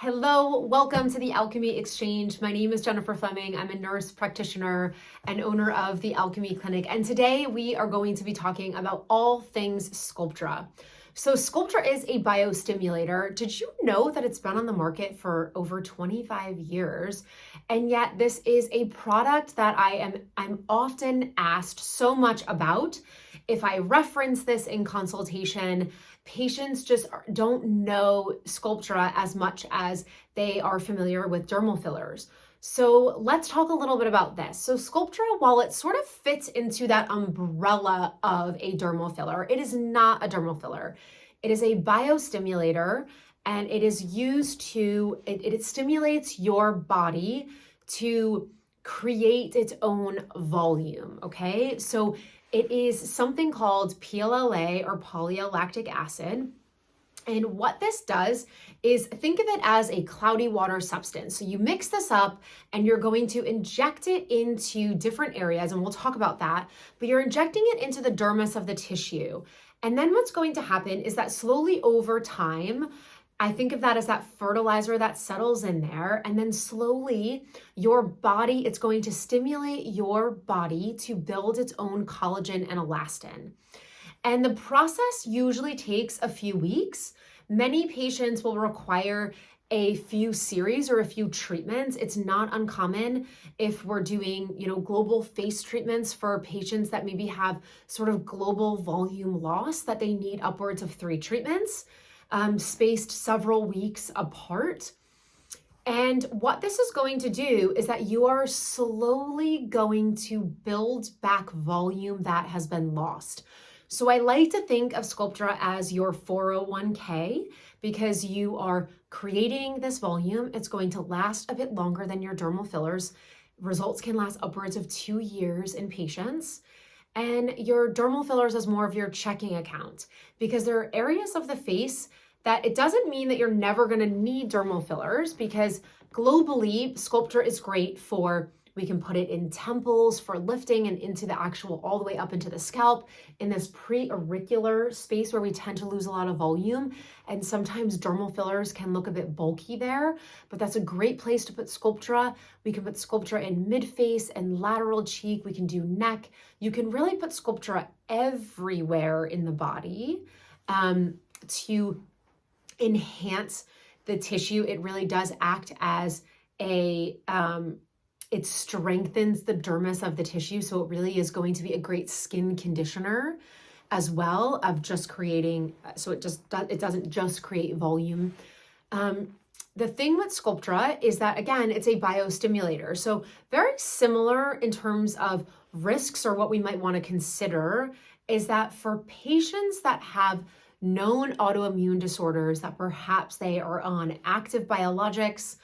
Hello, welcome to the Alchemy Exchange. My name is Jennifer Fleming. I'm a nurse practitioner and owner of the Alchemy Clinic. And today we are going to be talking about all things Sculptra. So Sculptra is a biostimulator. Did you know that it's been on the market for over 25 years? And yet this is a product that I'm often asked so much about. If I reference this in consultation, patients just don't know Sculptra as much as they are familiar with dermal fillers. So let's talk a little bit about this. So Sculptra, while it sort of fits into that umbrella of a dermal filler, it is not a dermal filler. It is a biostimulator, and it is used to, it stimulates your body to create its own volume, okay? So it is something called PLLA or polylactic acid. And what this does is think of it as a cloudy water substance. So you mix this up and you're going to inject it into different areas, and we'll talk about that, but you're injecting it into the dermis of the tissue. And then what's going to happen is that slowly over time, I think of that as that fertilizer that settles in there, and then slowly your body, it's going to stimulate your body to build its own collagen and elastin. And the process usually takes a few weeks. Many patients will require a few series or a few treatments. It's not uncommon if we're doing, global face treatments for patients that maybe have sort of global volume loss, that they need upwards of 3 treatments. Spaced several weeks apart. And what this is going to do is that you are slowly going to build back volume that has been lost. So I like to think of Sculptra as your 401k, because you are creating this volume. It's going to last a bit longer than your dermal fillers. Results can last upwards of 2 years in patients. And your dermal fillers is more of your checking account, because there are areas of the face that it doesn't mean that you're never going to need dermal fillers, because globally Sculptra is great for, we can put it in temples for lifting and into the actual, all the way up into the scalp, in this pre-auricular space where we tend to lose a lot of volume. And sometimes dermal fillers can look a bit bulky there, but that's a great place to put Sculptra. We can put Sculptra in mid-face and lateral cheek. We can do neck. You can really put Sculptra everywhere in the body to enhance the tissue. It really does act as it strengthens the dermis of the tissue. So it really is going to be a great skin conditioner as well, of just creating, so it doesn't just create volume. The thing with Sculptra is that, again, it's a biostimulator. So very similar in terms of risks, or what we might want to consider, is that for patients that have known autoimmune disorders, that perhaps they are on active biologics,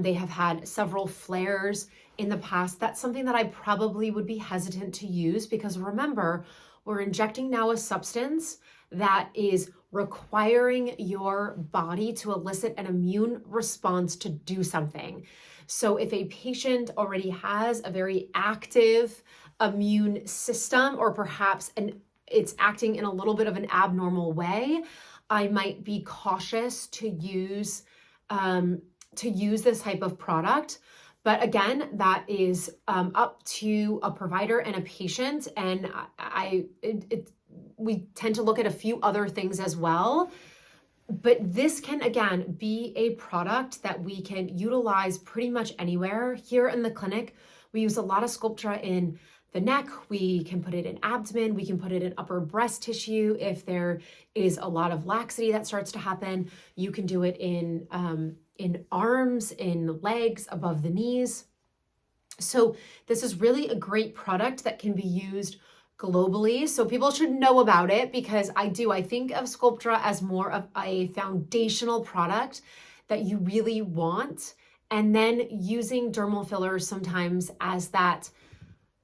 they have had several flares in the past, that's something that I probably would be hesitant to use, because remember, we're injecting now a substance that is requiring your body to elicit an immune response to do something. So if a patient already has a very active immune system, or perhaps it's acting in a little bit of an abnormal way, I might be cautious to use this type of product. But again, that is up to a provider and a patient, and we tend to look at a few other things as well. But this can, again, be a product that we can utilize pretty much anywhere. Here in the clinic, we use a lot of Sculptra in the neck. We can put it in abdomen. We can put it in upper breast tissue. If there is a lot of laxity that starts to happen, you can do it in arms, in legs, above the knees. So this is really a great product that can be used globally. So people should know about it, because I think of Sculptra as more of a foundational product that you really want. And then using dermal fillers sometimes as that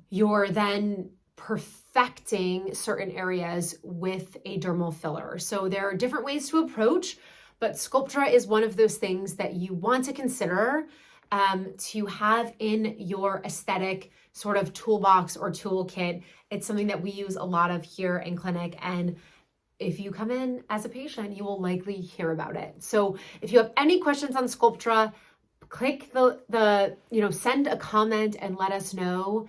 you're then perfecting certain areas with a dermal filler. So there are different ways to approach, but Sculptra is one of those things that you want to consider to have in your aesthetic sort of toolbox or toolkit. It's something that we use a lot of here in clinic, and if you come in as a patient, you will likely hear about it. So if you have any questions on Sculptra, click send a comment and let us know.